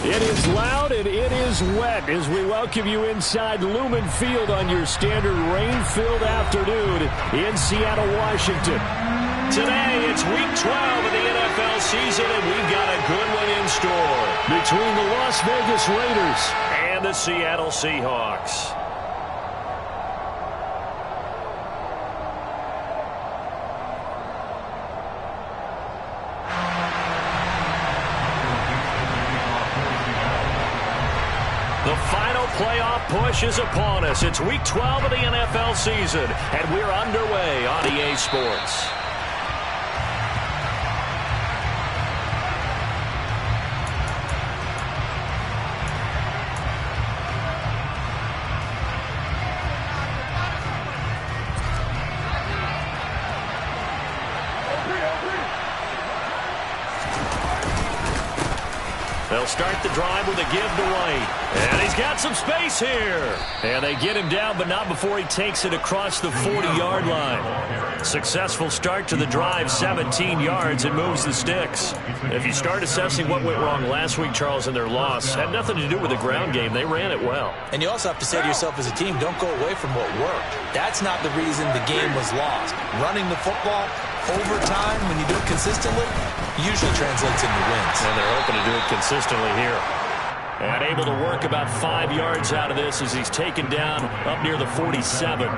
It is loud and it is wet as we welcome you inside Lumen Field on your standard rain-filled afternoon in Seattle, Washington. Today, it's Week 12 of the NFL season, and we've got a good one in store between the Las Vegas Raiders and the Seattle Seahawks. The final playoff push is upon us. It's Week 12 of the NFL season, and we're underway on EA Sports. They'll start the drive with a give to White. And he's got some space here. And they get him down, but not before he takes it across the 40-yard line. Successful start to the drive, 17 yards, and moves the sticks. If you start assessing what went wrong last week, Charles, in their loss, had nothing to do with the ground game. They ran it well. And you also have to say to yourself as a team, don't go away from what worked. That's not the reason the game was lost. Running the football over time, when you do it consistently, usually translates into wins. And they're hoping to do it consistently here. And able to work about 5 yards out of this as he's taken down up near the 47.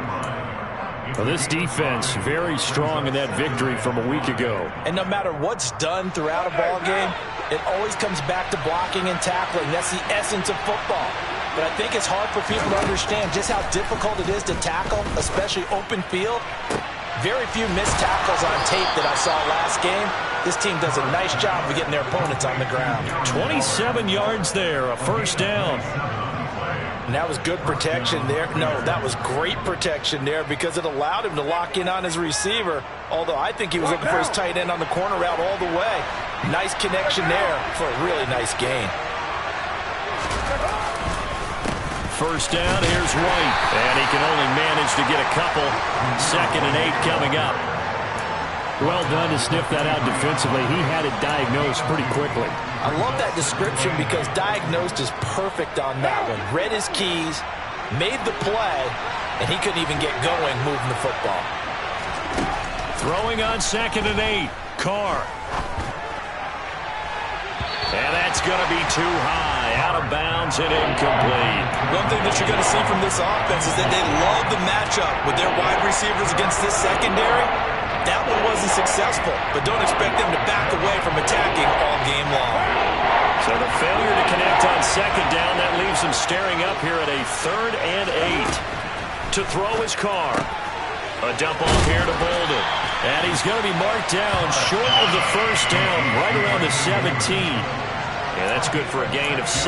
Well, this defense very strong in that victory from a week ago. And no matter what's done throughout a ball game, it always comes back to blocking and tackling. That's the essence of football. But I think it's hard for people to understand just how difficult it is to tackle, especially open field. Very few missed tackles on tape that I saw last game. This team does a nice job of getting their opponents on the ground. 27 yards there, a first down. And that was good protection there. No, that was great protection there because it allowed him to lock in on his receiver. Although I think he was looking for his tight end on the corner route all the way. Nice connection there for a really nice gain. First down, here's White. And he can only manage to get a couple. 2nd and 8 coming up. Well done to sniff that out defensively. He had it diagnosed pretty quickly. I love that description because diagnosed is perfect on that one. Read his keys, made the play, and he couldn't even get going moving the football. Throwing on 2nd and 8. Carr. And that's going to be too high. Out of bounds and incomplete. One thing that you're going to see from this offense is that they love the matchup with their wide receivers against this secondary. That one wasn't successful, but don't expect them to back away from attacking all game long. So the failure to connect on 2nd down, that leaves them staring up here at a 3rd and 8. To throw his Carr. A dump off here to Bolden. And he's going to be marked down short of the first down, right around the 17. And that's good for a gain of 6.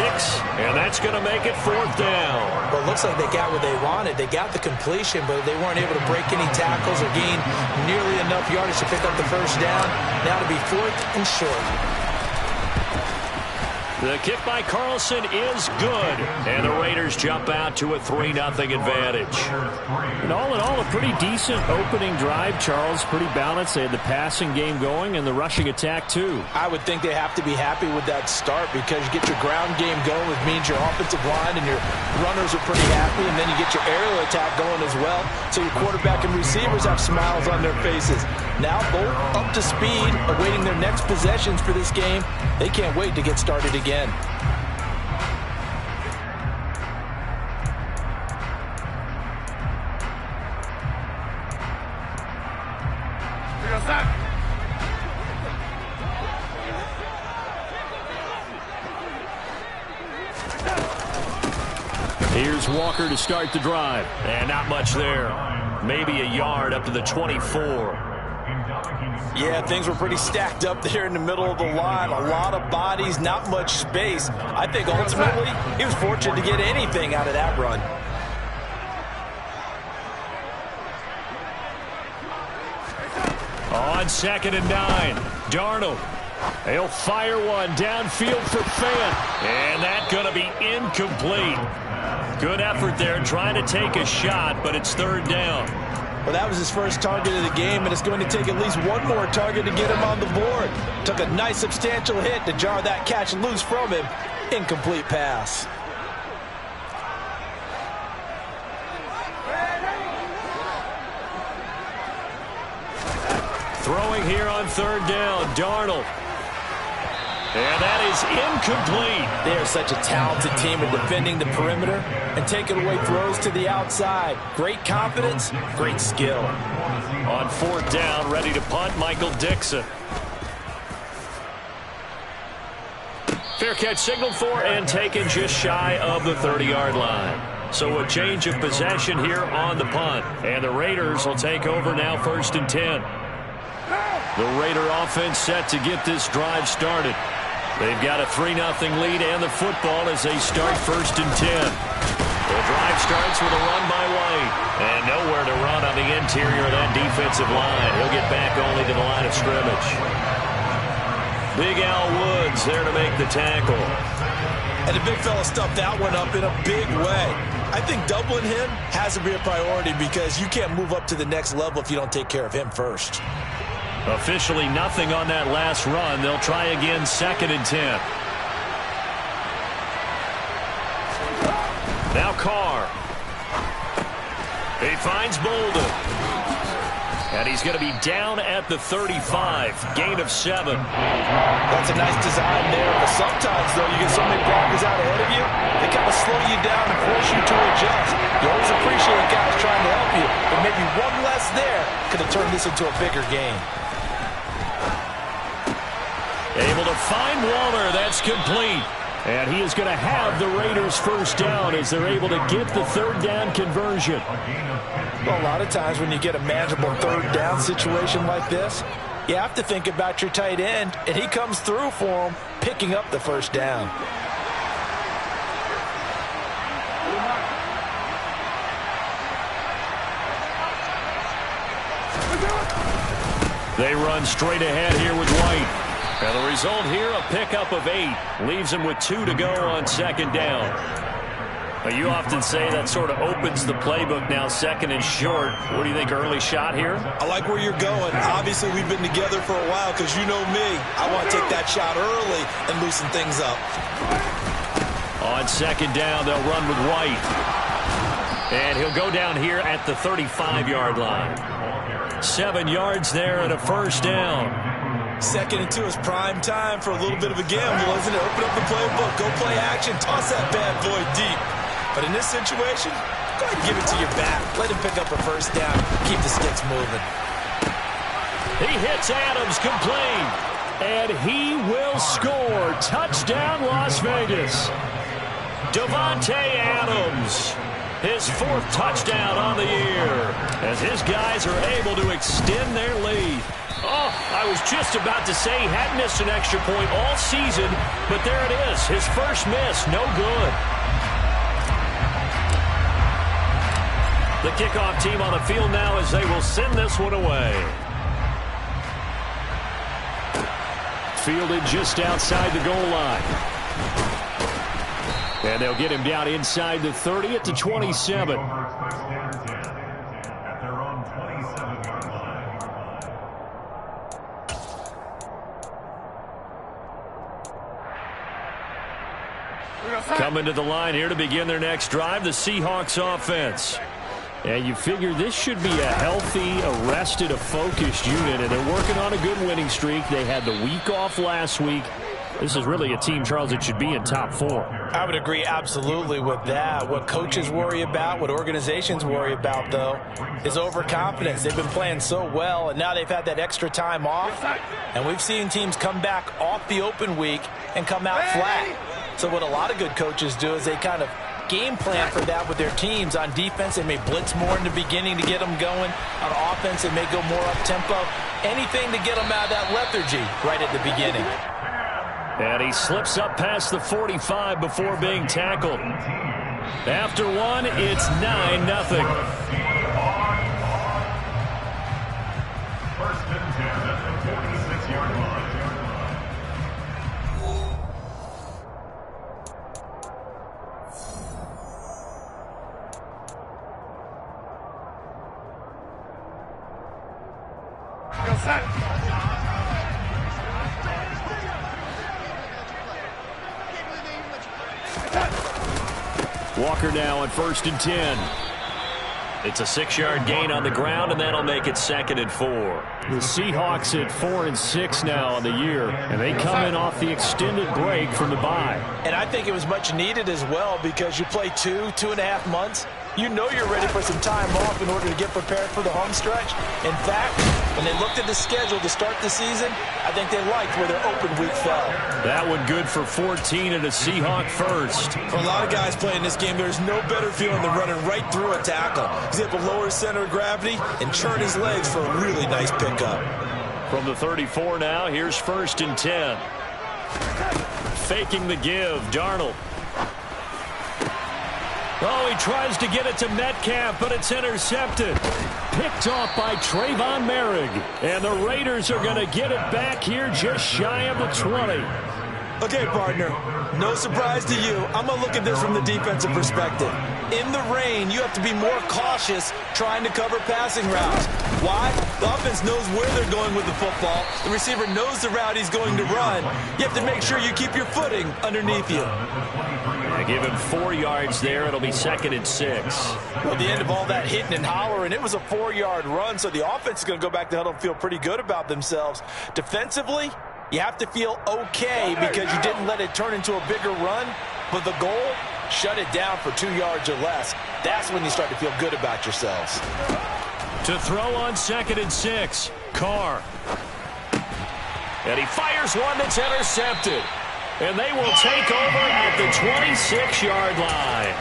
And that's going to make it 4th down. Well, it looks like they got what they wanted. They got the completion, but they weren't able to break any tackles or gain nearly enough yardage to pick up the first down. Now to be 4th and short. The kick by Carlson is good. And the Raiders jump out to a 3-0 advantage. And all in all, a pretty decent opening drive, Charles. Pretty balanced. They had the passing game going and the rushing attack, too. I would think they have to be happy with that start because you get your ground game going, which means your offensive line and your runners are pretty happy, and then you get your aerial attack going as well. So your quarterback and receivers have smiles on their faces. Now both up to speed, awaiting their next possessions for this game. They can't wait to get started again. Here's Walker to start the drive. And not much there. Maybe a yard up to the 24. Yeah, things were pretty stacked up there in the middle of the line. A lot of bodies, not much space. I think ultimately he was fortunate to get anything out of that run. On 2nd and 9, Darnold. He'll fire one downfield for Fant. And that's going to be incomplete. Good effort there trying to take a shot, but it's 3rd down. Well, that was his first target of the game, and it's going to take at least one more target to get him on the board. Took a nice substantial hit to jar that catch loose from him. Incomplete pass. Throwing here on third down, Darnold. And that is incomplete. They are such a talented team in defending the perimeter and taking away throws to the outside. Great confidence, great skill. On fourth down, ready to punt, Michael Dixon. Fair catch signaled for and taken just shy of the 30-yard line. So a change of possession here on the punt. And the Raiders will take over now, 1st and 10. The Raider offense set to get this drive started. They've got a 3-0 lead and the football as they start 1st and 10. The drive starts with a run by White. And nowhere to run on the interior of that defensive line. He'll get back only to the line of scrimmage. Big Al Woods there to make the tackle. And the big fella stuffed that one up in a big way. I think doubling him has to be a priority because you can't move up to the next level if you don't take care of him first. Officially nothing on that last run. They'll try again, 2nd and 10. Now Carr. He finds Bolden. And he's going to be down at the 35. Gain of 7. That's a nice design there. But sometimes, though, you get so many blockers out ahead of you, they kind of slow you down and force you to adjust. You always appreciate guys trying to help you, but maybe one less there could have turned this into a bigger game. Able to find Waller. That's complete. And he is going to have the Raiders first down as they're able to get the third down conversion. Well, a lot of times when you get a manageable third down situation like this, you have to think about your tight end, and he comes through for him, picking up the first down. They run straight ahead here with White. And the result here, a pickup of 8. Leaves them with 2 to go on 2nd down. Now, you often say that sort of opens the playbook now, 2nd and short. What do you think, early shot here? I like where you're going. Obviously, we've been together for a while because you know me. I want to take that shot early and loosen things up. On 2nd down, they'll run with White. And he'll go down here at the 35-yard line. 7 yards there and a first down. 2nd and 2 is prime time for a little bit of a gamble, isn't it? Open up the playbook, go play action, toss that bad boy deep. But in this situation, go ahead and give it to your back. Let him pick up a first down. Keep the sticks moving. He hits Adams complete. And he will score. Touchdown, Las Vegas. Davante Adams. His 4th touchdown on the year. As his guys are able to extend their lead. Oh, I was just about to say he hadn't missed an extra point all season, but there it is. His first miss, no good. The kickoff team on the field now as they will send this one away. Fielded just outside the goal line. And they'll get him down inside the 30 at the 27. Coming to the line here to begin their next drive, the Seahawks offense. And you figure this should be a healthy, arrested, a focused unit, and they're working on a good winning streak. They had the week off last week. This is really a team, Charles, that should be in top 4. I would agree absolutely with that. What coaches worry about, what organizations worry about, though, is overconfidence. They've been playing so well, and now they've had that extra time off. And we've seen teams come back off the open week and come out flat. So what a lot of good coaches do is they kind of game plan for that with their teams. On defense, they may blitz more in the beginning to get them going. On offense, they may go more up-tempo. Anything to get them out of that lethargy right at the beginning. And he slips up past the 45 before being tackled. After one, it's 9-0. Walker now on 1st and 10. It's a 6-yard gain on the ground, and that'll make it 2nd and 4. The Seahawks at 4 and 6 now on the year, and they come in off the extended break from the bye. And I think it was much needed as well because you play 2.5 months. You know you're ready for some time off in order to get prepared for the home stretch. In fact, when they looked at the schedule to start the season, I think they liked where their open week fell. That one good for 14 and a Seahawk first. For a lot of guys playing this game, there's no better feeling than running right through a tackle. He's able to lower his center of gravity and churn his legs for a really nice pickup. From the 34 now, here's 1st and 10. Faking the give, Darnold. Oh, he tries to get it to Metcalf, but it's intercepted. Picked off by Trayvon Merrick. And the Raiders are going to get it back here just shy of the 20. Okay, partner, no surprise to you. I'm going to look at this from the defensive perspective. In the rain, you have to be more cautious trying to cover passing routes. Why? The offense knows where they're going with the football. The receiver knows the route he's going to run. You have to make sure you keep your footing underneath you. I give him 4 yards there. It'll be 2nd and 6. Well, at the end of all that hitting and hollering, it was a 4-yard run, so the offense is going to go back to huddle and feel pretty good about themselves. Defensively, you have to feel okay because you didn't let it turn into a bigger run, but the goal, shut it down for 2 yards or less. That's when you start to feel good about yourselves. To throw on 2nd and 6, Carr. And he fires one that's intercepted. And they will take over at the 26-yard line.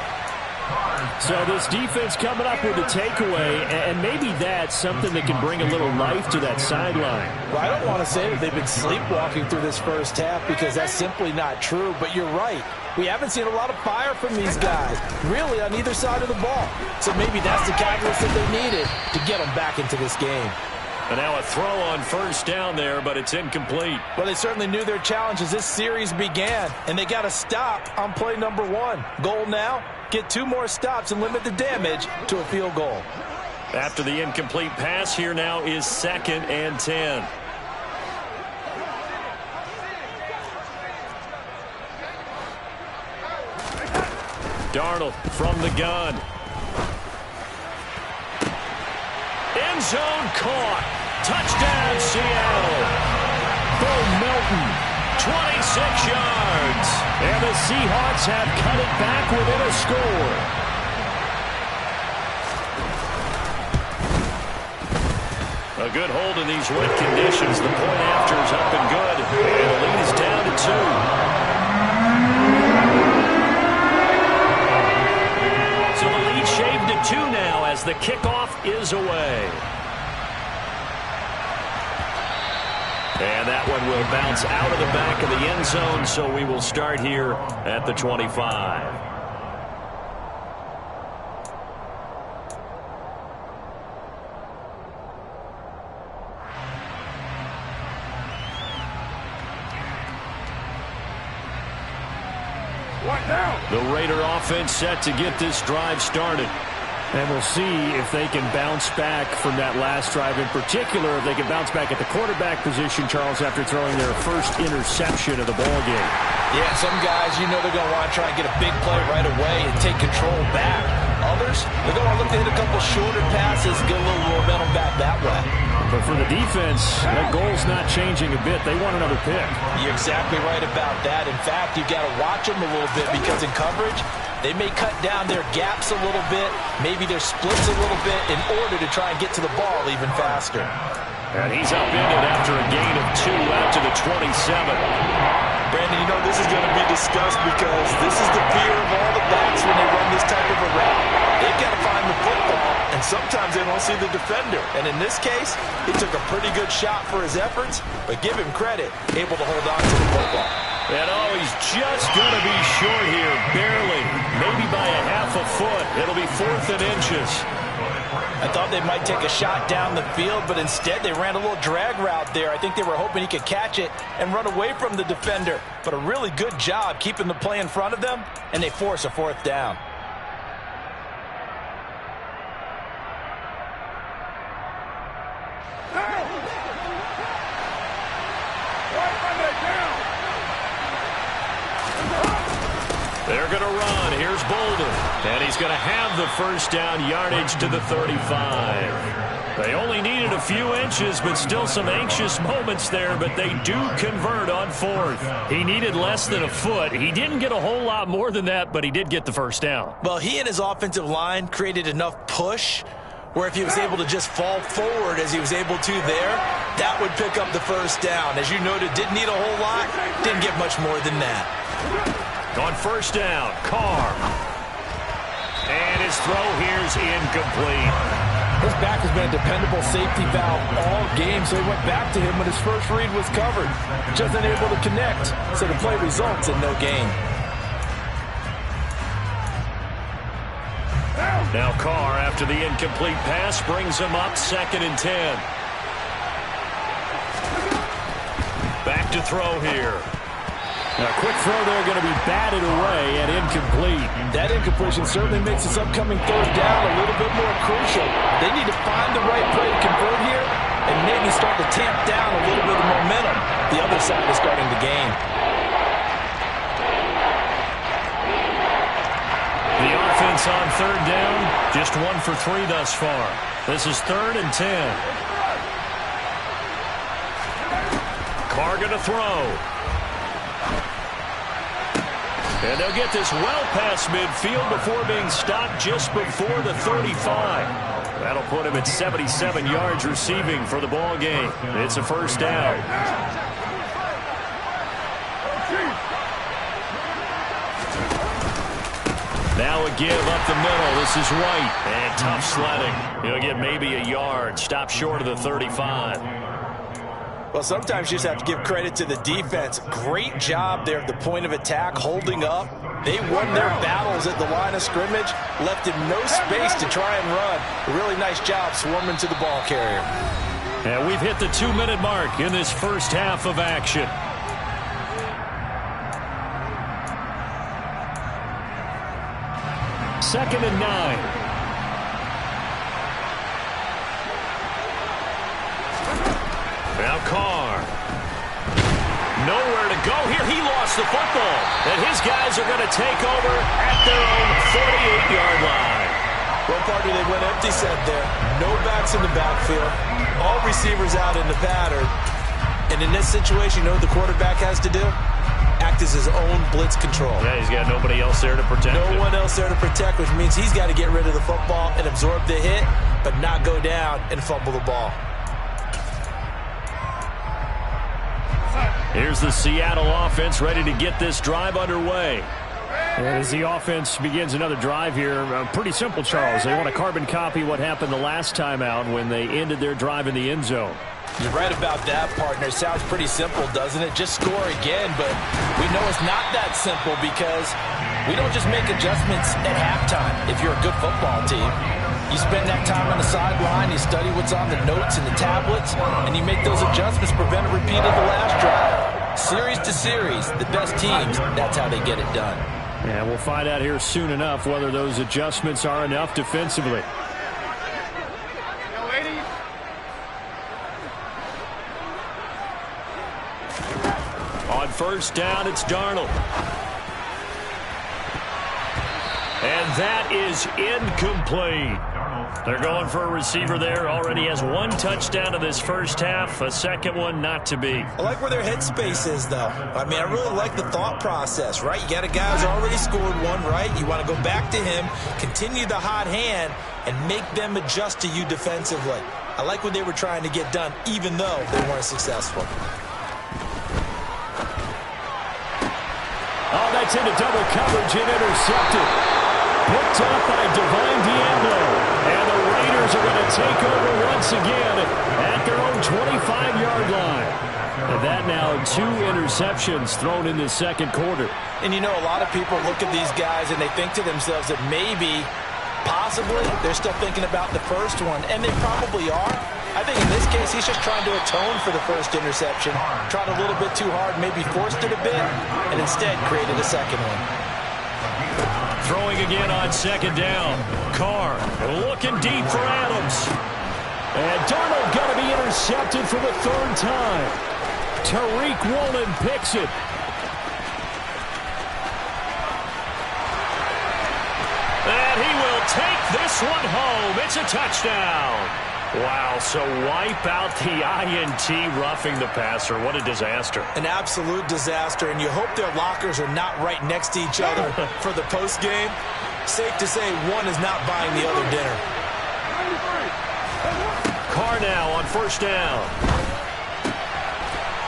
So this defense coming up with a takeaway, and maybe that's something that can bring a little life to that sideline. Well, I don't want to say that they've been sleepwalking through this first half because that's simply not true, but you're right. We haven't seen a lot of fire from these guys, really, on either side of the ball. So maybe that's the catalyst that they needed to get them back into this game. And now a throw on 1st down there, but it's incomplete. Well, they certainly knew their challenge as this series began, and they got to stop on play number 1. Goal now, get 2 more stops and limit the damage to a field goal. After the incomplete pass, here now is 2nd and 10. Darnold from the gun. End zone caught. Touchdown, Seattle. Bo Melton, 26 yards. And the Seahawks have cut it back within a score. A good hold in these wet conditions. The point after is up and good. And the lead is down to 2. So the lead shaved to 2 now as the kickoff is away. And that one will bounce out of the back of the end zone, so we will start here at the 25. The Raider offense set to get this drive started. And we'll see if they can bounce back from that last drive. In particular, if they can bounce back at the quarterback position, Charles, after throwing their first interception of the ballgame. Yeah, some guys, you know they're going to want to try and get a big play right away and take control back. Others, they're going to look to hit a couple shorter passes, get a little momentum back that way. But for the defense, that goal's not changing a bit. They want another pick. You're exactly right about that. In fact, you've got to watch them a little bit because in coverage, they may cut down their gaps a little bit, maybe their splits a little bit in order to try and get to the ball even faster. And he's upended after a gain of 2 out to the 27. Brandon, you know this is going to be discussed because this is the fear of all the backs when they run this type of a route. They've got to find the football, and sometimes they don't see the defender. And in this case, he took a pretty good shot for his efforts, but give him credit, able to hold on to the football. And oh, he's just going to be short here, barely, maybe by a half a foot. It'll be 4th and inches. I thought they might take a shot down the field, but instead they ran a little drag route there. I think they were hoping he could catch it and run away from the defender. But a really good job keeping the play in front of them, and they force a 4th down. They're going to run. Here's Bolden. And he's going to have the first down yardage to the 35. They only needed a few inches, but still some anxious moments there, but they do convert on fourth. He needed less than a foot. He didn't get a whole lot more than that, but he did get the first down. Well, he and his offensive line created enough push where if he was able to just fall forward as he was able to there, that would pick up the first down. As you noted, didn't need a whole lot, didn't get much more than that. On first down, Carr. And his throw here's incomplete. His back has been a dependable safety valve all game, so he went back to him when his first read was covered. Just unable to connect, so the play results in no gain. Now Carr, after the incomplete pass, brings him up 2nd and 10. Back to throw here. A quick throw there going to be batted away and incomplete. That incompletion certainly makes this upcoming third down a little bit more crucial. They need to find the right play to convert here and maybe start to tamp down a little bit of momentum. The other side is starting to gain. The offense on third down, just 1 for 3 thus far. This is 3rd and 10. Carr going to throw. And they'll get this well past midfield before being stopped just before the 35. That'll put him at 77 yards receiving for the ball game. It's a first down. Now a give up the middle. This is White. And tough sledding. He'll get maybe a yard. Stop short of the 35. Well, sometimes you just have to give credit to the defense. Great job there at the point of attack, holding up. They won their battles at the line of scrimmage, left him no space to try and run. A really nice job swarming to the ball carrier. And we've hit the 2-minute mark in this first half of action. Second and 9. Now Carr. Nowhere to go here. He lost the football. And his guys are going to take over at their own 48-yard line. Well, partner, they went empty set there. No backs in the backfield. All receivers out in the pattern. And in this situation, you know what the quarterback has to do? Act as his own blitz control. Yeah, he's got nobody else there to protect him. No one else there to protect, which means he's got to get rid of the football and absorb the hit, but not go down and fumble the ball. Here's the Seattle offense ready to get this drive underway. And as the offense begins another drive here, pretty simple, Charles. They want to carbon copy what happened the last time out when they ended their drive in the end zone. You're right about that, partner. Sounds pretty simple, doesn't it? Just score again, but we know it's not that simple because we don't just make adjustments at halftime if you're a good football team. You spend that time on the sideline, you study what's on the notes and the tablets, and you make those adjustments, prevent a repeat of the last drive. Series to series, the best teams, that's how they get it done. Yeah, we'll find out here soon enough whether those adjustments are enough defensively. On first down, it's Darnold. And that is incomplete. They're going for a receiver there. Already has 1 touchdown in this first half. A second one not to be. I like where their headspace is, though. I mean, I really like the thought process, right? You got a guy who's already scored 1, right? You want to go back to him, continue the hot hand, and make them adjust to you defensively. I like what they were trying to get done, even though they weren't successful. Oh, that's into double coverage and intercepted. Picked up by Divine Diablo. And the Raiders are going to take over once again at their own 25-yard line. And that now 2 interceptions thrown in the second quarter. And you know, a lot of people look at these guys and they think to themselves that maybe, possibly, they're still thinking about the first one. And they probably are. I think in this case, he's just trying to atone for the first interception. Tried a little bit too hard, maybe forced it a bit, and instead created a second one. Throwing again on second down. Carr looking deep for Adams. And Darnold got to be intercepted for the 3rd time. Tariq Woolen picks it. And he will take this one home. It's a touchdown. Wow, so wipe out the INT, roughing the passer. What a disaster. An absolute disaster, and you hope their lockers are not right next to each other for the postgame. Safe to say one is not buying the other dinner. Carr now on first down.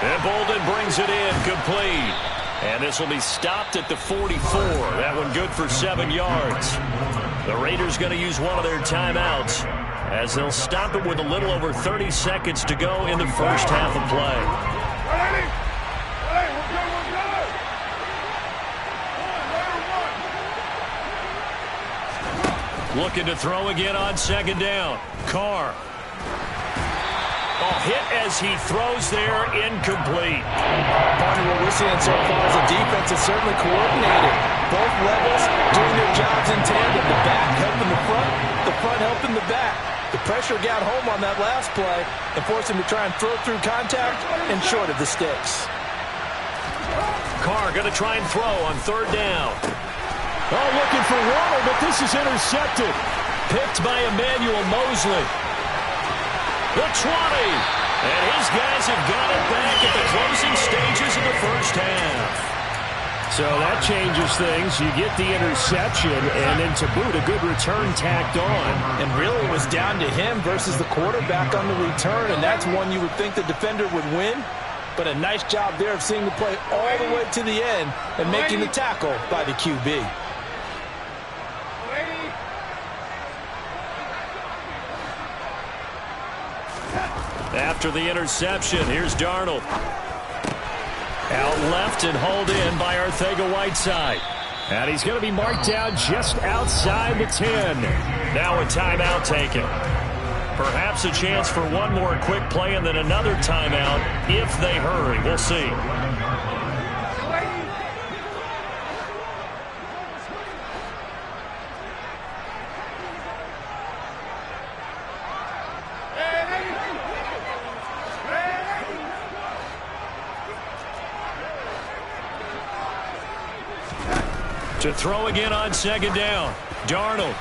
And Bolden brings it in, complete. And this will be stopped at the 44. That one good for 7 yards. The Raiders going to use one of their timeouts as they'll stop it with a little over 30 seconds to go in the first half of play. Looking to throw again on second down. Carr. Oh, hit as he throws there, incomplete. Partner, what we're seeing so far is the defense is certainly coordinated. Both levels doing their jobs in tandem. The back helping the front helping the back. The pressure got home on that last play and forced him to try and throw through contact and short of the sticks. Carr going to try and throw on third down. Oh, looking for Waddle, but this is intercepted. Picked by Emmanuel Mosley. The 20. And his guys have got it back at the closing stages of the first half. So that changes things. You get the interception, and then to boot, a good return tacked on. And really it was down to him versus the quarterback on the return, and that's one you would think the defender would win. But a nice job there of seeing the play all the way to the end and making the tackle by the QB. After the interception, here's Darnold. Out left and hauled in by Arcega-Whiteside. And he's going to be marked down just outside the 10. Now a timeout taken. Perhaps a chance for one more quick play and then another timeout if they hurry. We'll see. To throw again on second down. Darnold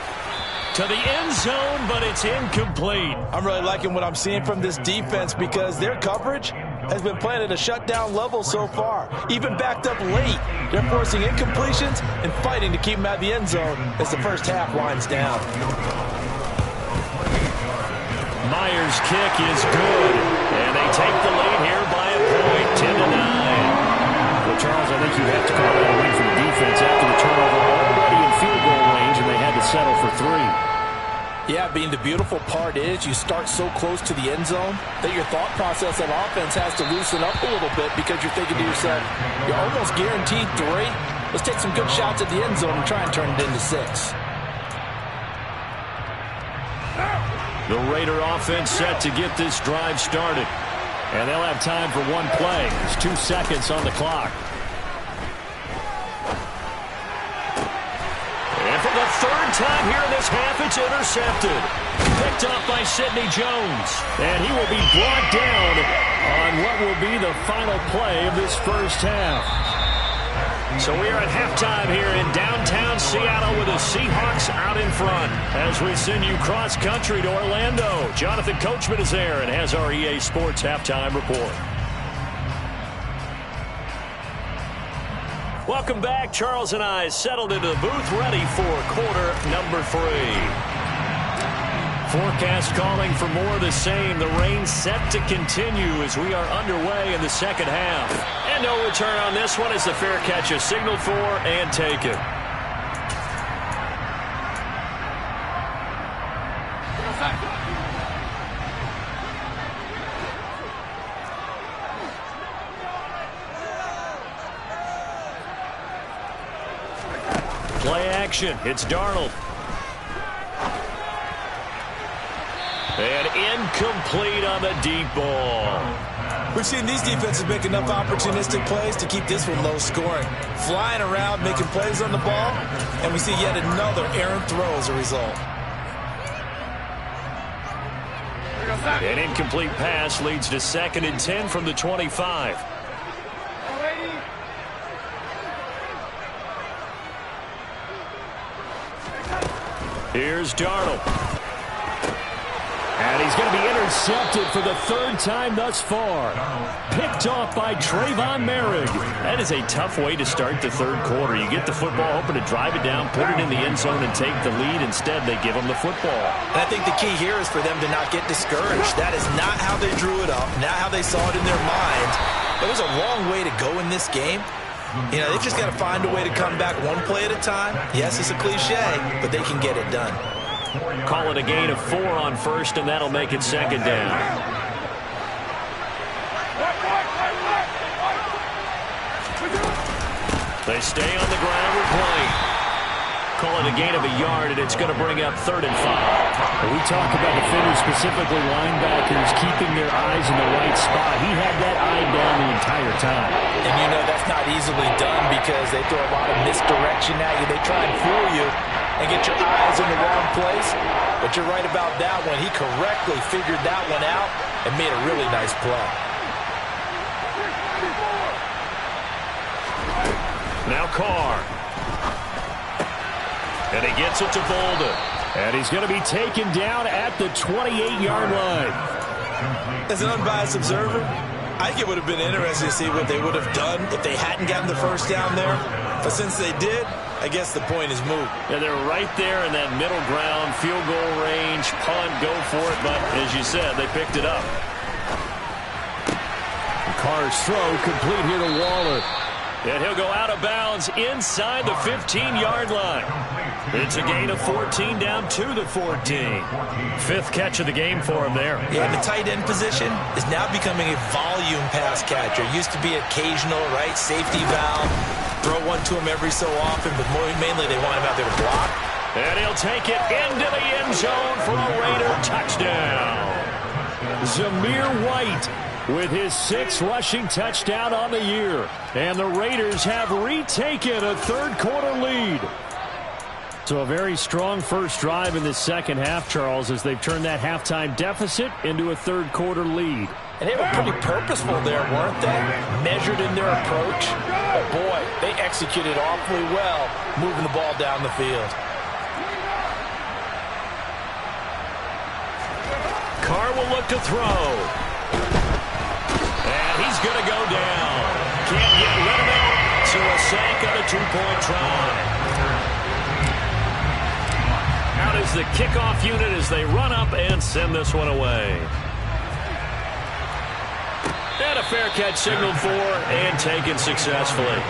to the end zone, but it's incomplete. I'm really liking what I'm seeing from this defense because their coverage has been playing at a shutdown level so far. Even backed up late, they're forcing incompletions and fighting to keep them out of the end zone as the first half winds down. Myers' kick is good, and they take the lead here by a point, 10-9. Well, Charles, I think you have to call that a win for the defense after the turnover already in field goal range, and they had to settle for 3. Yeah, being the beautiful part is you start so close to the end zone that your thought process of offense has to loosen up a little bit because you're thinking to yourself, you're almost guaranteed 3. Let's take some good shots at the end zone and try and turn it into 6. The Raider offense set to get this drive started. And they'll have time for one play. There's 2 seconds on the clock. And for the third time here in this half, it's intercepted. Picked up by Sidney Jones. And he will be brought down on what will be the final play of this first half. So we are at halftime here in downtown Seattle with the Seahawks out in front. As we send you cross-country to Orlando, Jonathan Coachman is there and has our EA Sports halftime report. Welcome back. Charles and I settled into the booth ready for quarter number 3. Forecast calling for more of the same. The rain set to continue as we are underway in the second half. And no return on this one as the fair catch is signaled for and taken. Play action. It's Darnold. And incomplete on the deep ball. We've seen these defenses make enough opportunistic plays to keep this one low scoring. Flying around, making plays on the ball, and we see yet another errant throw as a result. An incomplete pass leads to 2nd and 10 from the 25. Here's Darnold. And he's going to be intercepted for the third time thus far. Picked off by Trayvon Merrick. That is a tough way to start the third quarter. You get the football, hoping to drive it down, put it in the end zone, and take the lead. Instead, they give them the football. And I think the key here is for them to not get discouraged. That is not how they drew it up, not how they saw it in their mind. But there's a long way to go in this game. You know, they just got to find a way to come back one play at a time. Yes, it's a cliche, but they can get it done. Call it a gain of 4 on first, and that'll make it second down. They stay on the ground with play. Call it a gain of a yard, and it's going to bring up 3rd and 5. We talk about defenders, specifically linebackers, keeping their eyes in the right spot. He had that eye down the entire time. And you know that's not easily done because they throw a lot of misdirection at you. They try and fool you and get your eyes in the wrong place. But you're right about that one. He correctly figured that one out and made a really nice play. Now Carr. And he gets it to Bolden. And he's going to be taken down at the 28-yard line. As an unbiased observer, I think it would have been interesting to see what they would have done if they hadn't gotten the first down there. But since they did, I guess the point is moot. Yeah, they're right there in that middle ground, field goal range, punt, go for it. But as you said, they picked it up. Carr's throw complete here to Waller. And he'll go out of bounds inside the 15-yard line. It's a gain of 14 down to the 14. 5th catch of the game for him there. Yeah, the tight end position is now becoming a volume pass catcher. Used to be occasional, right, safety valve. Throw one to him every so often, but mainly they want him out there to block. And he'll take it into the end zone for a Raider touchdown. Zamir White with his 6th rushing touchdown on the year. And the Raiders have retaken a third-quarter lead. So a very strong first drive in the second half, Charles, as they've turned that halftime deficit into a third-quarter lead. And they were pretty purposeful there, weren't they? Measured in their approach. But, boy, they executed awfully well moving the ball down the field. Carr will look to throw. And he's going to go down. Can't get rid of it. So a sack on a 2-point try. Out is the kickoff unit as they run up and send this one away. And a fair catch signaled for and taken successfully.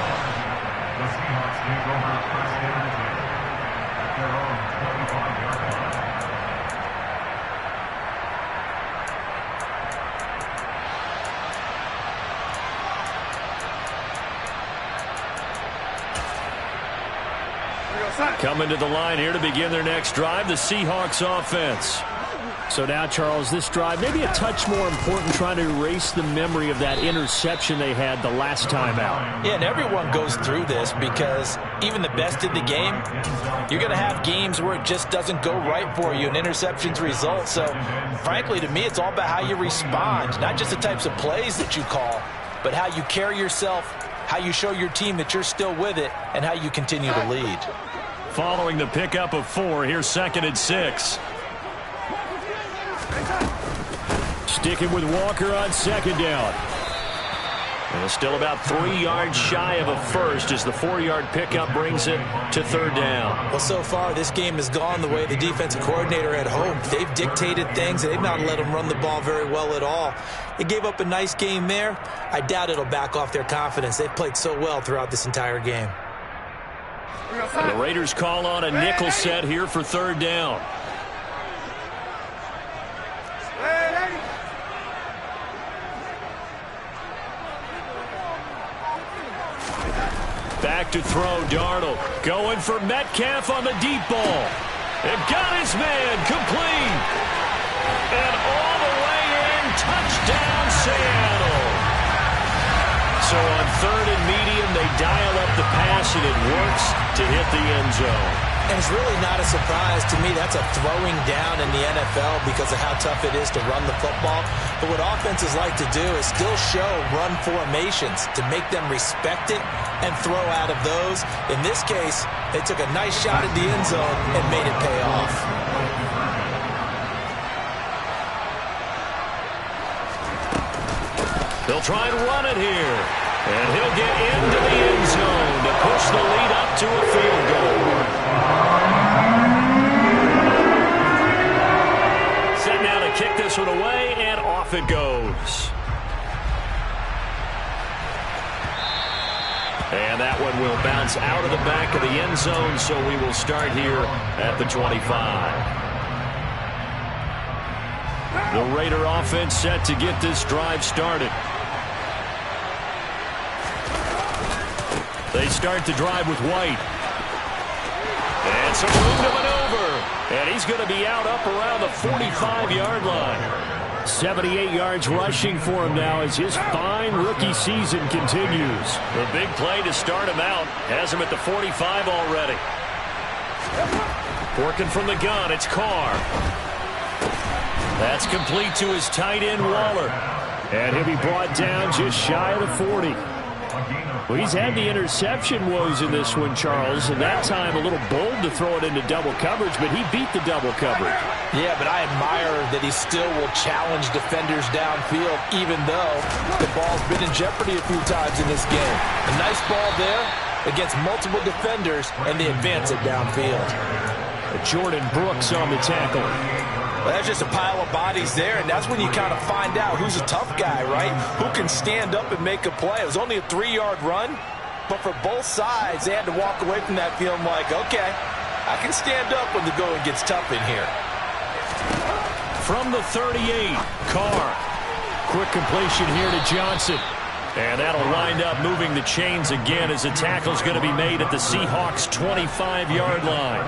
Coming to the line here to begin their next drive, the Seahawks offense. So now, Charles, this drive maybe a touch more important, trying to erase the memory of that interception they had the last time out. Yeah, and everyone goes through this because even the best in the game, you're going to have games where it just doesn't go right for you and interceptions result. So, frankly, to me, it's all about how you respond, not just the types of plays that you call, but how you carry yourself, how you show your team that you're still with it, and how you continue to lead. Following the pickup of 4, here's 2nd and 6. Sticking with Walker on 2nd down. And still about 3 yards shy of a first as the 4-yard pickup brings it to 3rd down. Well, so far, this game has gone the way the defensive coordinator had hoped. They've dictated things. They've not let them run the ball very well at all. They gave up a nice game there. I doubt it'll back off their confidence. They've played so well throughout this entire game. The Raiders call on a nickel set here for 3rd down. Back to throw, Darnold. Going for Metcalf on the deep ball. And got his man complete. And all the way in, touchdown Seattle. So on 3rd and medium, they dial up the pass, and it works to hit the end zone. And it's really not a surprise to me. That's a throwing down in the NFL because of how tough it is to run the football. But what offenses like to do is still show run formations to make them respect it and throw out of those. In this case, they took a nice shot at the end zone and made it pay off. They'll try and run it here. And he'll get into the end zone to push the lead up to a field goal. Set now to kick this one away, and off it goes. And that one will bounce out of the back of the end zone, so we will start here at the 25. The Raider offense set to get this drive started. They start to drive with White. And some room to maneuver. And he's going to be out up around the 45-yard line. 78 yards rushing for him now as his fine rookie season continues. The big play to start him out has him at the 45 already. Working from the gun, it's Carr. That's complete to his tight end, Waller. And he'll be brought down just shy of the 40. Well, he's had the interception woes in this one, Charles, and that time a little bold to throw it into double coverage, but he beat the double coverage. Yeah, but I admire that he still will challenge defenders downfield, even though the ball's been in jeopardy a few times in this game. A nice ball there against multiple defenders, and they advance it downfield. Jordan Brooks on the tackle. Well, that's just a pile of bodies there, and that's when you kind of find out who's a tough guy, right? Who can stand up and make a play. It was only a 3-yard run, but for both sides, they had to walk away from that feeling like, okay, I can stand up when the going gets tough in here. From the 38, Carr. Quick completion here to Johnson. And that'll wind up moving the chains again as the tackle's going to be made at the Seahawks' 25-yard line.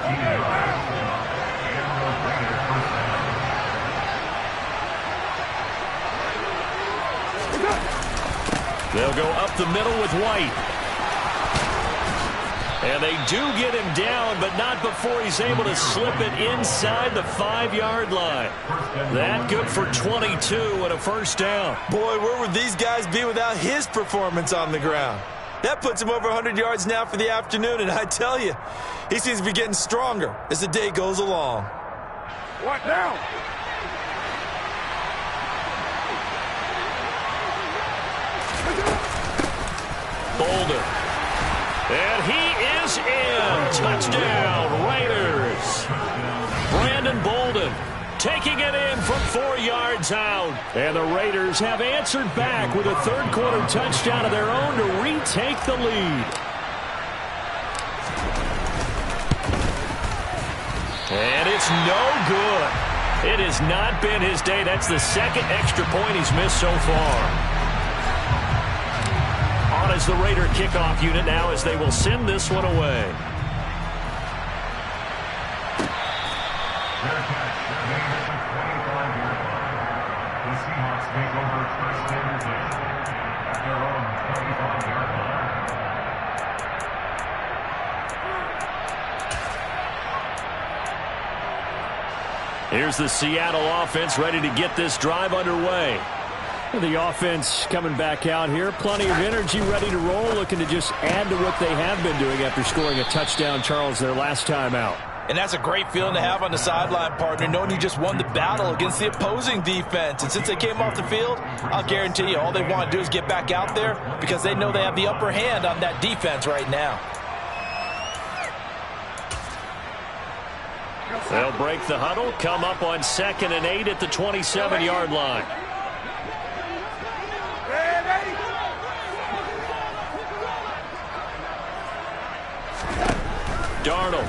They'll go up the middle with White. And they do get him down, but not before he's able to slip it inside the 5-yard line. That good for 22 and a first down. Boy, where would these guys be without his performance on the ground? That puts him over 100 yards now for the afternoon, and I tell you, he seems to be getting stronger as the day goes along. What now? Bolden. And he is in. Touchdown, Raiders. Brandon Bolden taking it in from 4 yards out. And the Raiders have answered back with a third-quarter touchdown of their own to retake the lead. And it's no good. It has not been his day. That's the second extra point he's missed so far. On as the Raider kickoff unit now as they will send this one away. The Seahawks take over first and 10 at their own 25-yard line. Here's the Seattle offense ready to get this drive underway. The offense coming back out here. Plenty of energy, ready to roll, looking to just add to what they have been doing after scoring a touchdown, Charles, their last time out. And that's a great feeling to have on the sideline, partner, knowing you just won the battle against the opposing defense. And since they came off the field, I'll guarantee you all they want to do is get back out there because they know they have the upper hand on that defense right now. They'll break the huddle, come up on 2nd and 8 at the 27-yard line. Darnold.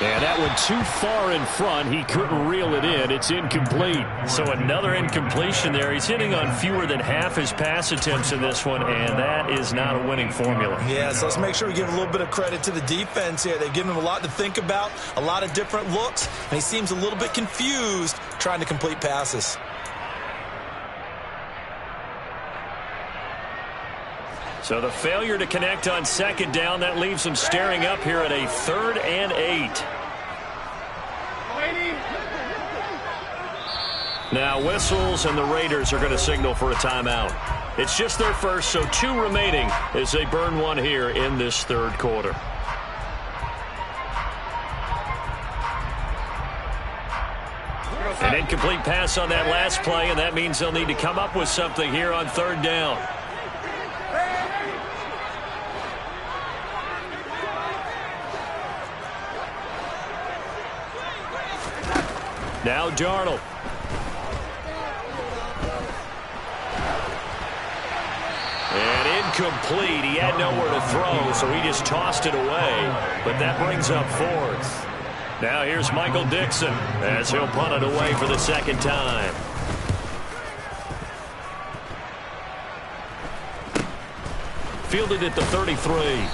And that one too far in front. He couldn't reel it in. It's incomplete. So another incompletion there. He's hitting on fewer than half his pass attempts in this one, and that is not a winning formula. Yeah, so let's make sure we give a little bit of credit to the defense here. They've given him a lot to think about, a lot of different looks, and he seems a little bit confused trying to complete passes. So the failure to connect on second down, that leaves them staring up here at a 3rd and 8. Now whistles, and the Raiders are going to signal for a timeout. It's just their first, so 2 remaining as they burn one here in this 3rd quarter. An incomplete pass on that last play, and that means they'll need to come up with something here on 3rd down. Now Darnold. And incomplete. He had nowhere to throw, so he just tossed it away. But that brings up 4th. Now here's Michael Dixon as he'll punt it away for the 2nd time. Fielded at the 33.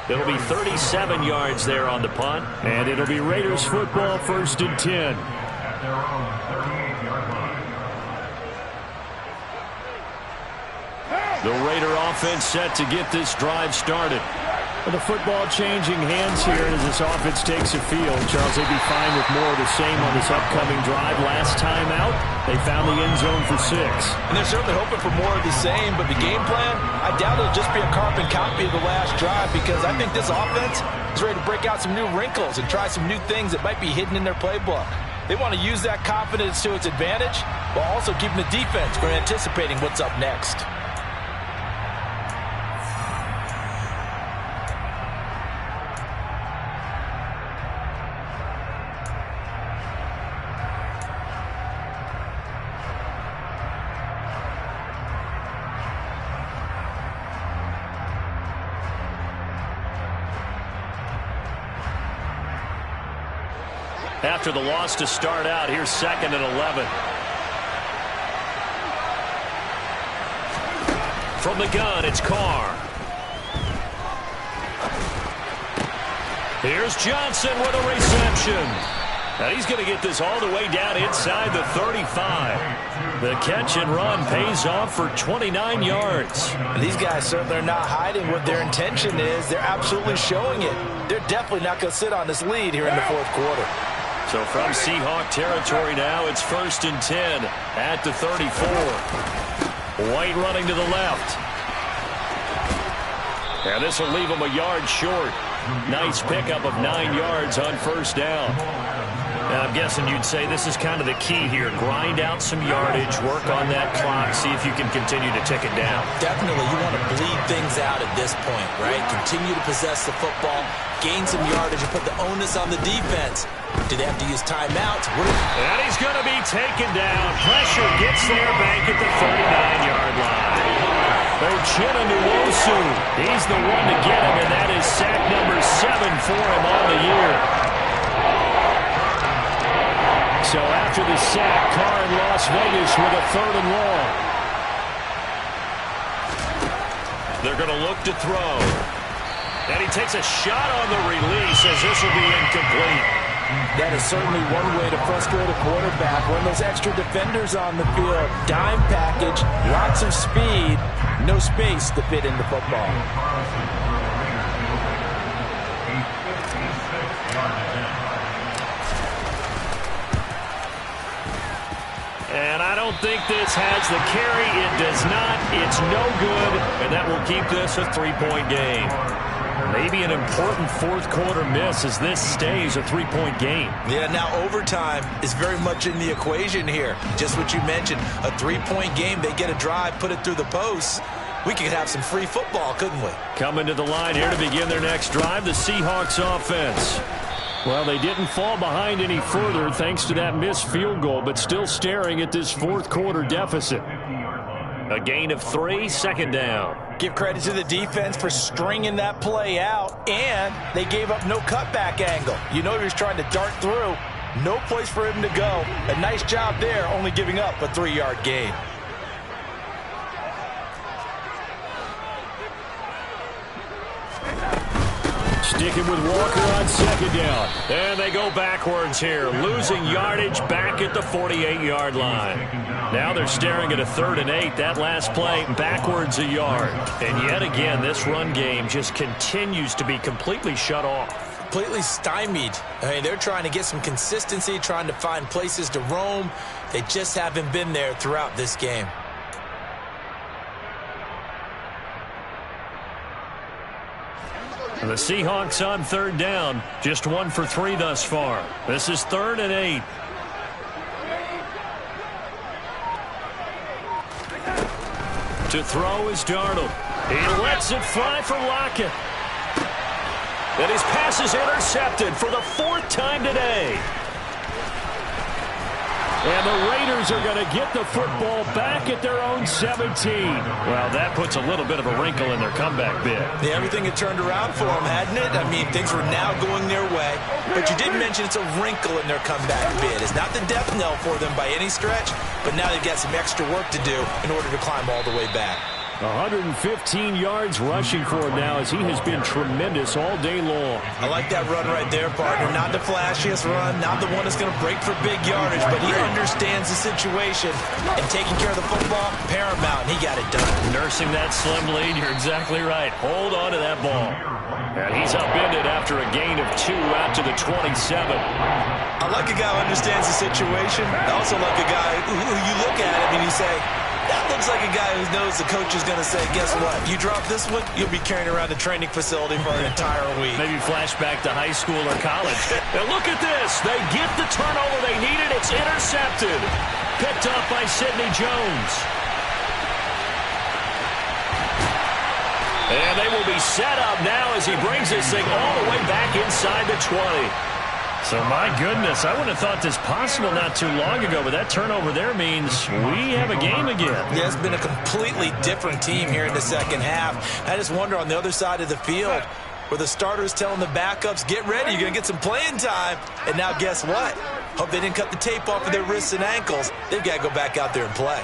It'll be 37 yards there on the punt. And it'll be Raiders football, 1st and 10. At their own 38-yard line. The Raider offense set to get this drive started. Well, the football changing hands here as this offense takes a field. Charles, they'd be fine with more of the same on this upcoming drive. Last time out, they found the end zone for 6. And they're certainly hoping for more of the same, but the game plan, I doubt it'll just be a carbon copy of the last drive, because I think this offense is ready to break out some new wrinkles and try some new things that might be hidden in their playbook. They want to use that confidence to its advantage, while also keeping the defense from anticipating what's up next. After the loss to start out, here's 2nd and 11. From the gun, it's Carr. Here's Johnson with a reception. Now he's going to get this all the way down inside the 35. The catch and run pays off for 29 yards. And these guys certainly are not hiding what their intention is. They're absolutely showing it. They're definitely not going to sit on this lead here in the 4th quarter. So from Seahawk territory now, it's 1st and 10 at the 34. White running to the left. And this will leave him a yard short. Nice pickup of 9 yards on 1st down. Now, I'm guessing you'd say this is kind of the key here. Grind out some yardage, work on that clock, see if you can continue to tick it down. Definitely, you want to bleed things out at this point, right? Continue to possess the football, gain some yardage, and put the onus on the defense. Do they have to use timeouts? And he's going to be taken down. Pressure gets there back at the 39-yard line. Uchenna Nwosu, he's the one to get him, and that is sack number 7 for him on the year. So after the sack, Carr in Las Vegas with a 3rd and long. They're going to look to throw. And he takes a shot on the release as this will be incomplete. That is certainly one way to frustrate a quarterback. When those extra defenders on the field, dime package, lots of speed, no space to fit in the football. And I don't think this has the carry. It does not. It's no good. And that will keep this a 3-point game. Maybe an important 4th quarter miss as this stays a 3-point game. Yeah, now overtime is very much in the equation here. Just what you mentioned, a 3-point game. They get a drive, put it through the posts. We could have some free football, couldn't we? Coming to the line here to begin their next drive, the Seahawks offense. Well, they didn't fall behind any further thanks to that missed field goal, but still staring at this 4th quarter deficit. A gain of 3, 2nd down. Give credit to the defense for stringing that play out, and they gave up no cutback angle. You know he was trying to dart through. No place for him to go. A nice job there, only giving up a 3-yard gain. Sticking with Walker on second down. And they go backwards here, losing yardage back at the 48-yard line. Now they're staring at a 3rd and 8. That last play, backwards a yard. And yet again, this run game just continues to be completely shut off. Completely stymied. I mean, they're trying to get some consistency, trying to find places to roam. They just haven't been there throughout this game. And the Seahawks on 3rd down, just 1 for 3 thus far. This is 3rd and 8. To throw is Darnold. He lets it fly for Lockett. And his pass is intercepted for the 4th time today. And the Raiders are going to get the football back at their own 17. Well, that puts a little bit of a wrinkle in their comeback bid. Yeah, everything had turned around for them, hadn't it? I mean, things were now going their way. But you did mention it's a wrinkle in their comeback bid. It's not the death knell for them by any stretch, but now they've got some extra work to do in order to climb all the way back. 115 yards rushing for him now as he has been tremendous all day long. I like that run right there, partner. Not the flashiest run, not the one that's going to break for big yardage, but he understands the situation, and taking care of the football, paramount, and he got it done. Nursing that slim lead, you're exactly right. Hold on to that ball. And he's upended after a gain of 2 out to the 27. I like a guy who understands the situation. I also like a guy who you look at him and you say, that looks like a guy who knows the coach is going to say, guess what? You drop this one, you'll be carrying around the training facility for an entire week. Maybe flashback to high school or college. And look at this. They get the turnover they needed. It's intercepted. Picked up by Sidney Jones. And they will be set up now as he brings this thing all the way back inside the 20. So, my goodness, I wouldn't have thought this possible not too long ago, but that turnover there means we have a game again. Yeah, it's been a completely different team here in the second half. I just wonder on the other side of the field where the starters telling the backups, get ready, you're going to get some playing time. And now guess what? Hope they didn't cut the tape off of their wrists and ankles. They've got to go back out there and play.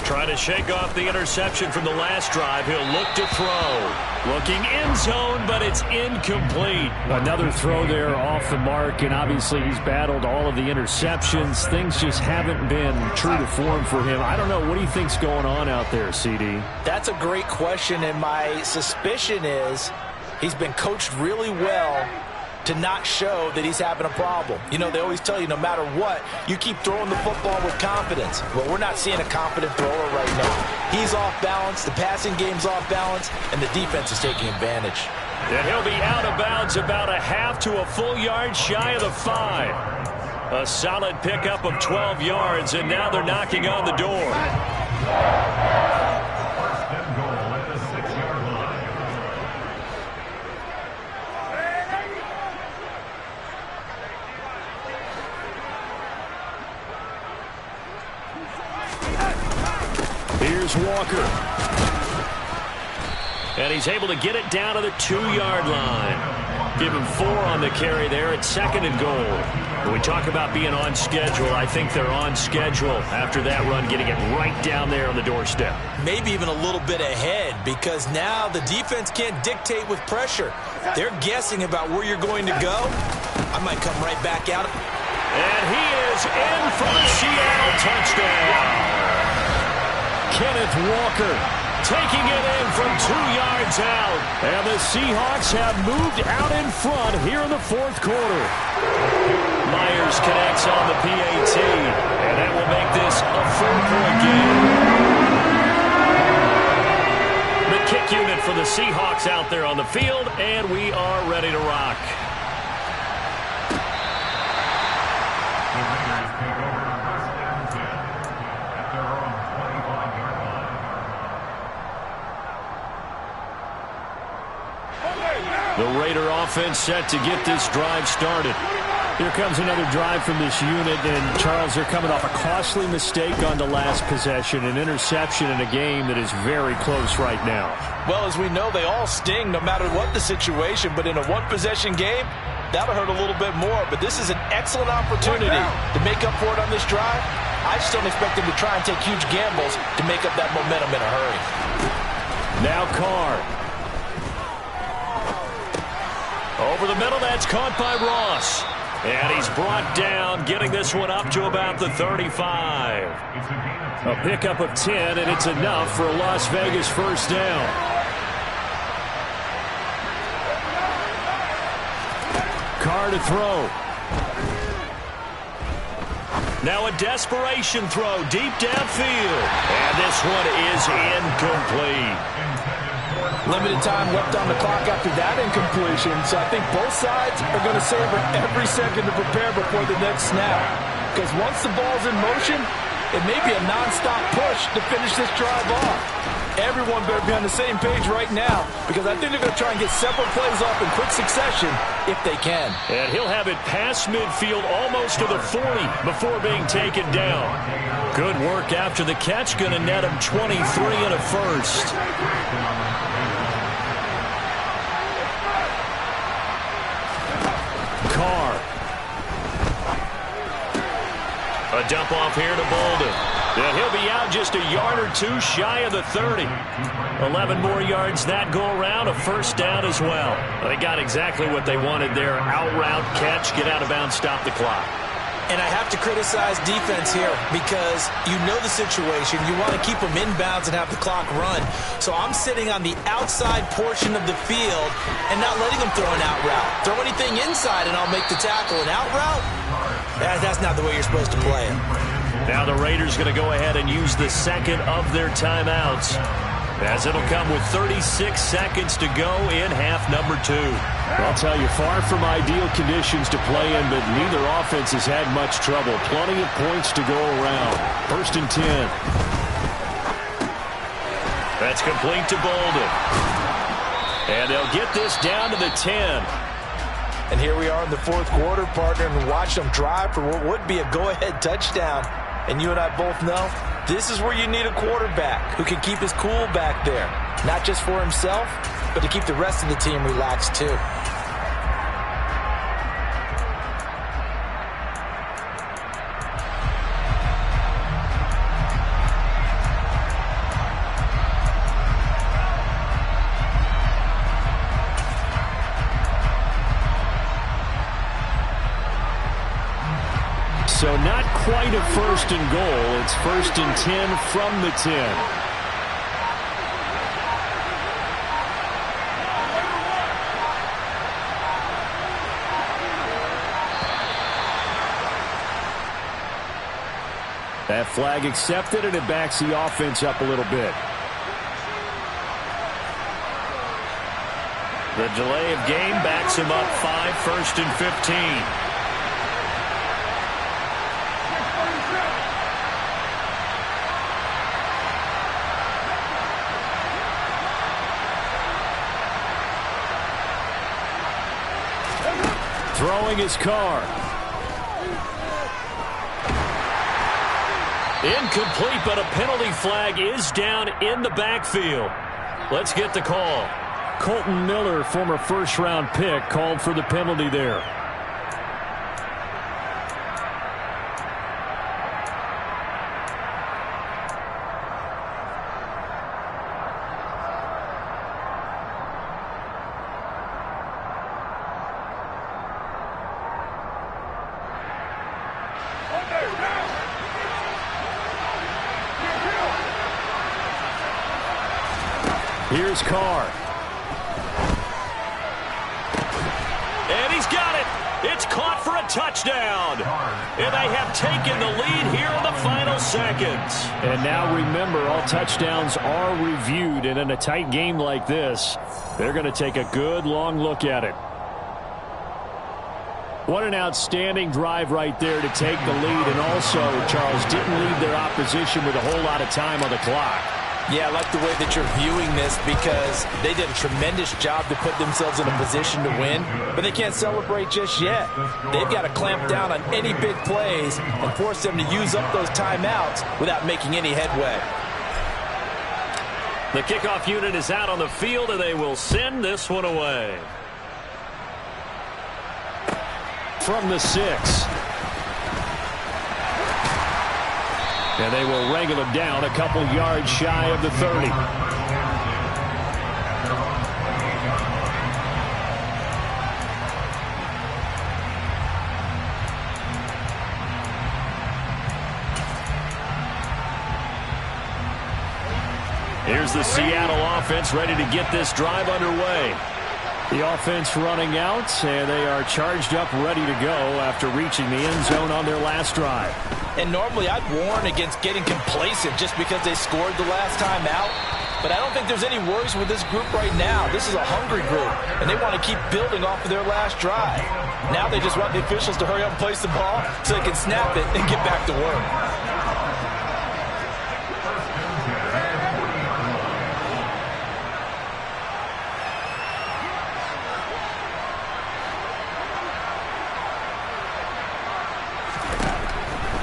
Trying to shake off the interception from the last drive. He'll look to throw. Looking end zone, but it's incomplete. Another throw there off the mark, and obviously he's battled all of the interceptions. Things just haven't been true to form for him. I don't know. What do you think's going on out there, CD? That's a great question, and my suspicion is he's been coached really well to not show that he's having a problem. You know, they always tell you no matter what, you keep throwing the football with confidence. Well, we're not seeing a confident thrower right now. He's off balance, the passing game's off balance, and the defense is taking advantage. And he'll be out of bounds about a half to a full yard shy of the 5. A solid pickup of 12 yards, and now they're knocking on the door. First and goal at the 6-yard line. Here's Walker. And he's able to get it down to the 2-yard line. Give him 4 on the carry there at 2nd and goal. When we talk about being on schedule, I think they're on schedule after that run, getting it right down there on the doorstep. Maybe even a little bit ahead, because now the defense can't dictate with pressure. They're guessing about where you're going to go. I might come right back out. And he is in for the Seattle touchdown. Kenneth Walker taking it in from 2 yards out. And the Seahawks have moved out in front here in the 4th quarter. Myers connects on the PAT, and that will make this a 4-point game. The kick unit for the Seahawks out there on the field, and we are ready to rock. The Raiders take over first and 10 at their own 25-yard line. The Raider offense set to get this drive started. Here comes another drive from this unit, and Charles, they're coming off a costly mistake on the last possession, an interception in a game that is very close right now. Well, as we know, they all sting no matter what the situation, but in a one-possession game, that'll hurt a little bit more. But this is an excellent opportunity to make up for it on this drive. I just don't expect them to try and take huge gambles to make up that momentum in a hurry. Now Carr. Over the middle, that's caught by Ross. And he's brought down, getting this one up to about the 35. A pickup of 10, and it's enough for a Las Vegas first down. Carr to throw. Now a desperation throw deep downfield. And this one is incomplete. Limited time left on the clock after that incompletion, so I think both sides are going to savor every second to prepare before the next snap. Because once the ball's in motion, it may be a nonstop push to finish this drive off. Everyone better be on the same page right now, because I think they're going to try and get several plays off in quick succession if they can. And he'll have it past midfield almost to the 40 before being taken down. Good work after the catch, going to net him 23 and a first. Carr. A dump off here to Bolden. And he'll be out just a yard or two shy of the 30. 11 more yards that go around, a first down as well. They got exactly what they wanted there. Out route, catch, get out of bounds, stop the clock. And I have to criticize defense here because you know the situation. You want to keep them inbounds and have the clock run. So I'm sitting on the outside portion of the field and not letting them throw an out route. Throw anything inside and I'll make the tackle. An out route? That's not the way you're supposed to play it. Now the Raiders going to go ahead and use the second of their timeouts, as it'll come with 36 seconds to go in half number 2. I'll tell you, far from ideal conditions to play in, but neither offense has had much trouble. Plenty of points to go around. First and 10. That's complete to Bolden. And they'll get this down to the 10. And here we are in the fourth quarter, partner, and watch them drive for what would be a go-ahead touchdown. And you and I both know this is where you need a quarterback who can keep his cool back there. Not just for himself, but to keep the rest of the team relaxed too. So not quite a first and goal. It's first and 10 from the 10. That flag accepted, and it backs the offense up a little bit. The delay of game backs him up 5, first and 15. Throwing his Carr. Incomplete, but a penalty flag is down in the backfield. Let's get the call. Colton Miller, former first-round pick, called for the penalty there. Here's Carr. And he's got it. It's caught for a touchdown. And they have taken the lead here in the final seconds. And now remember, all touchdowns are reviewed. And in a tight game like this, they're going to take a good long look at it. What an outstanding drive right there to take the lead. And also, Charles, didn't leave their opposition with a whole lot of time on the clock. Yeah, I like the way that you're viewing this because they did a tremendous job to put themselves in a position to win, but they can't celebrate just yet. They've got to clamp down on any big plays and force them to use up those timeouts without making any headway. The kickoff unit is out on the field, and they will send this one away. From the 6. And they will wrangle him down a couple yards shy of the 30. Here's the Seattle offense ready to get this drive underway. The offense running out, and they are charged up, ready to go after reaching the end zone on their last drive. And normally I'd warn against getting complacent just because they scored the last time out. But I don't think there's any worries with this group right now. This is a hungry group, and they want to keep building off of their last drive. Now they just want the officials to hurry up and place the ball so they can snap it and get back to work.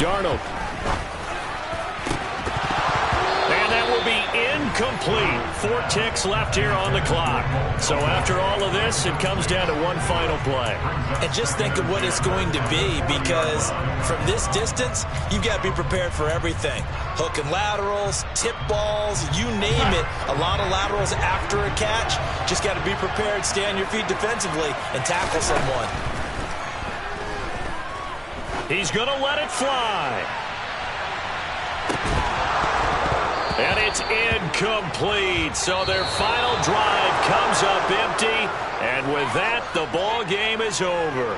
Darnold. And that will be incomplete. 4 ticks left here on the clock. So after all of this, it comes down to one final play. And just think of what it's going to be, because from this distance, you've got to be prepared for everything. Hook and laterals, tip balls, you name it. A lot of laterals after a catch. Just got to be prepared, stay on your feet defensively, and tackle someone. He's going to let it fly. And it's incomplete. So their final drive comes up empty. And with that, the ball game is over.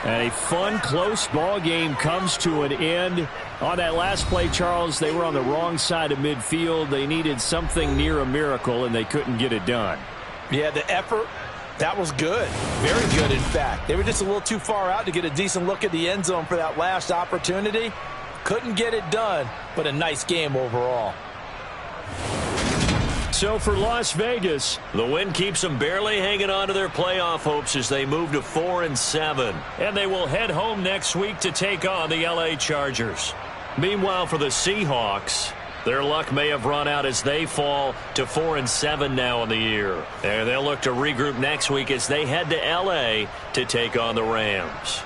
And a fun, close ball game comes to an end. On that last play, Charles, they were on the wrong side of midfield. They needed something near a miracle, and they couldn't get it done. Yeah, the effort, that was good. Very good, in fact. They were just a little too far out to get a decent look at the end zone for that last opportunity. Couldn't get it done, but a nice game overall. So for Las Vegas, the win keeps them barely hanging on to their playoff hopes as they move to 4-7. And they will head home next week to take on the LA Chargers. Meanwhile, for the Seahawks, their luck may have run out as they fall to 4-7 now in the year. And they'll look to regroup next week as they head to LA to take on the Rams.